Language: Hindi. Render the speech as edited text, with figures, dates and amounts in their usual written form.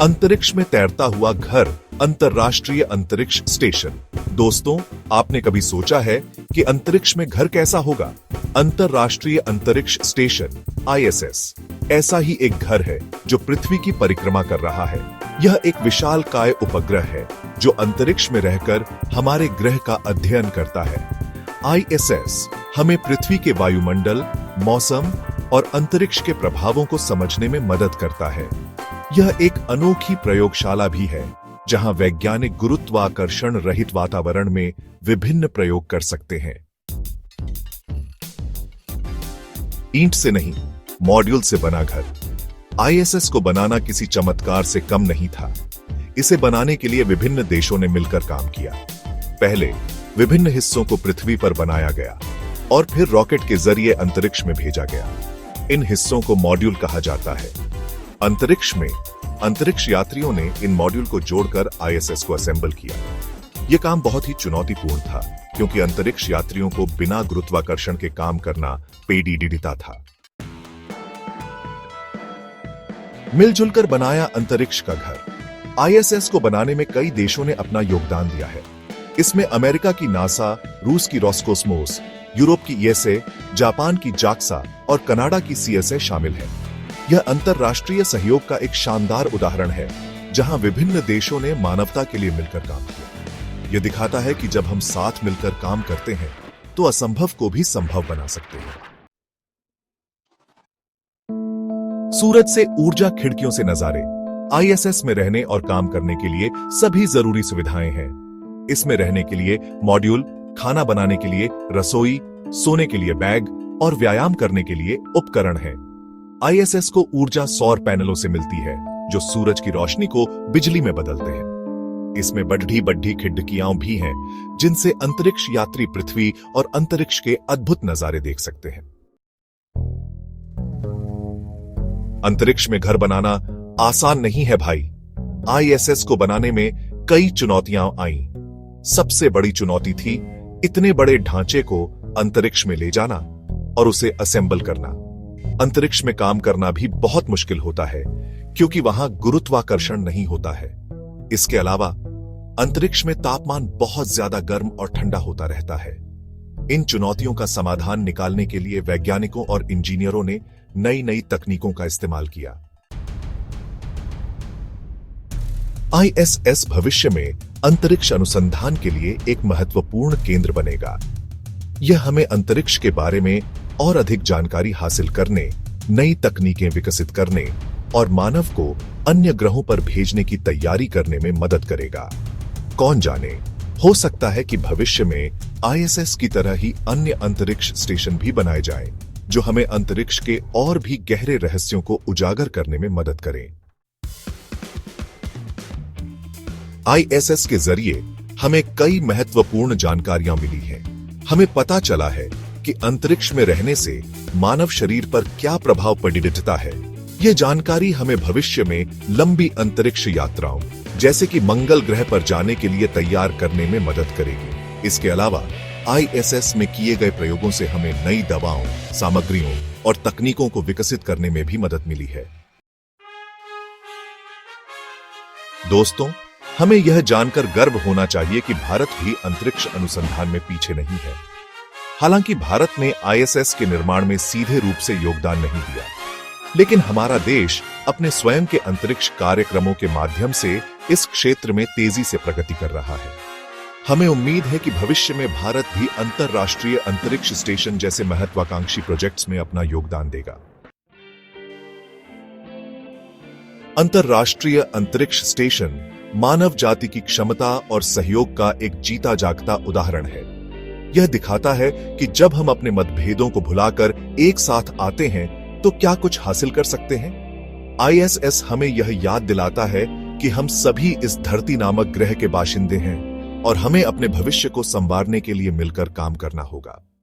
अंतरिक्ष में तैरता हुआ घर, अंतरराष्ट्रीय अंतरिक्ष स्टेशन। दोस्तों, आपने कभी सोचा है कि अंतरिक्ष में घर कैसा होगा? अंतरराष्ट्रीय अंतरिक्ष स्टेशन (ISS) ऐसा ही एक घर है जो पृथ्वी की परिक्रमा कर रहा है। यह एक विशालकाय उपग्रह है जो अंतरिक्ष में रहकर हमारे ग्रह का अध्ययन करता है। ISS हमें पृथ्वी के वायुमंडल, मौसम और अंतरिक्ष के प्रभावों को समझने में मदद करता है। यह एक अनोखी प्रयोगशाला भी है जहां वैज्ञानिक गुरुत्वाकर्षण रहित वातावरण में विभिन्न प्रयोग कर सकते हैं। ईंट से नहीं, मॉड्यूल से बना घर। ISS को बनाना किसी चमत्कार से कम नहीं था। इसे बनाने के लिए विभिन्न देशों ने मिलकर काम किया। पहले विभिन्न हिस्सों को पृथ्वी पर बनाया गया और फिर रॉकेट के जरिए अंतरिक्ष में भेजा गया। इन हिस्सों को मॉड्यूल कहा जाता है। अंतरिक्ष में अंतरिक्ष यात्रियों ने इन मॉड्यूल को जोड़कर ISS को असेंबल किया। यह काम बहुत ही चुनौतीपूर्ण था क्योंकि अंतरिक्ष यात्रियों को बिना गुरुत्वाकर्षण के काम करना पेचीदा था। मिलजुल कर बनाया अंतरिक्ष का घर। ISS को बनाने में कई देशों ने अपना योगदान दिया है। इसमें अमेरिका की नासा, रूस की रोस्कोसमोस, यूरोप की ESA, जापान की JAXA और कनाडा की CSA शामिल है। यह अंतरराष्ट्रीय सहयोग का एक शानदार उदाहरण है जहां विभिन्न देशों ने मानवता के लिए मिलकर काम किया। यह दिखाता है कि जब हम साथ मिलकर काम करते हैं तो असंभव को भी संभव बना सकते हैं। सूरज से ऊर्जा खिड़कियों से नजारे। ISS में रहने और काम करने के लिए सभी जरूरी सुविधाएं हैं। इसमें रहने के लिए मॉड्यूल, खाना बनाने के लिए रसोई, सोने के लिए बैग और व्यायाम करने के लिए उपकरण हैं। ISS को ऊर्जा सौर पैनलों से मिलती है जो सूरज की रोशनी को बिजली में बदलते हैं। इसमें बड़ी खिड़कियां भी हैं जिनसे अंतरिक्ष यात्री पृथ्वी और अंतरिक्ष के अद्भुत नजारे देख सकते हैं। अंतरिक्ष में घर बनाना आसान नहीं है भाई। ISS को बनाने में कई चुनौतियां आईं। सबसे बड़ी चुनौती थी इतने बड़े ढांचे को अंतरिक्ष में ले जाना और उसे असेंबल करना। अंतरिक्ष में काम करना भी बहुत मुश्किल होता है क्योंकि वहां गुरुत्वाकर्षण नहीं होता है। इसके अलावा अंतरिक्ष में तापमान बहुत ज्यादा गर्म और ठंडा होता रहता है। इन चुनौतियों का समाधान निकालने के लिए वैज्ञानिकों और इंजीनियरों ने नई तकनीकों का इस्तेमाल किया। ISS भविष्य में अंतरिक्ष अनुसंधान के लिए एक महत्वपूर्ण केंद्र बनेगा। यह हमें अंतरिक्ष के बारे में और अधिक जानकारी हासिल करने, नई तकनीकें विकसित करने और मानव को अन्य ग्रहों पर भेजने की तैयारी करने में मदद करेगा। कौन जाने, हो सकता है कि भविष्य में ISS की तरह ही अन्य अंतरिक्ष स्टेशन भी बनाए जाएं, जो हमें अंतरिक्ष के और भी गहरे रहस्यों को उजागर करने में मदद करें। ISS के जरिए हमें कई महत्वपूर्ण जानकारियां मिली हैं। हमें पता चला है कि अंतरिक्ष में रहने से मानव शरीर पर क्या प्रभाव पड़ता है। यह जानकारी हमें भविष्य में लंबी अंतरिक्ष यात्राओं जैसे कि मंगल ग्रह पर जाने के लिए तैयार करने में मदद करेगी। इसके अलावा ISS में किए गए प्रयोगों से हमें नई दवाओं, सामग्रियों और तकनीकों को विकसित करने में भी मदद मिली है। दोस्तों, हमें यह जानकर गर्व होना चाहिए कि भारत भी अंतरिक्ष अनुसंधान में पीछे नहीं है। हालांकि भारत ने ISS के निर्माण में सीधे रूप से योगदान नहीं दिया, लेकिन हमारा देश अपने स्वयं के अंतरिक्ष कार्यक्रमों के माध्यम से इस क्षेत्र में तेजी से प्रगति कर रहा है। हमें उम्मीद है कि भविष्य में भारत भी अंतरराष्ट्रीय अंतरिक्ष स्टेशन जैसे महत्वाकांक्षी प्रोजेक्ट्स में अपना योगदान देगा। अंतरराष्ट्रीय अंतरिक्ष स्टेशन मानव जाति की क्षमता और सहयोग का एक जीता जागता उदाहरण है। यह दिखाता है कि जब हम अपने मतभेदों को भुलाकर एक साथ आते हैं तो क्या कुछ हासिल कर सकते हैं। ISS हमें यह याद दिलाता है कि हम सभी इस धरती नामक ग्रह के बाशिंदे हैं और हमें अपने भविष्य को संवारने के लिए मिलकर काम करना होगा।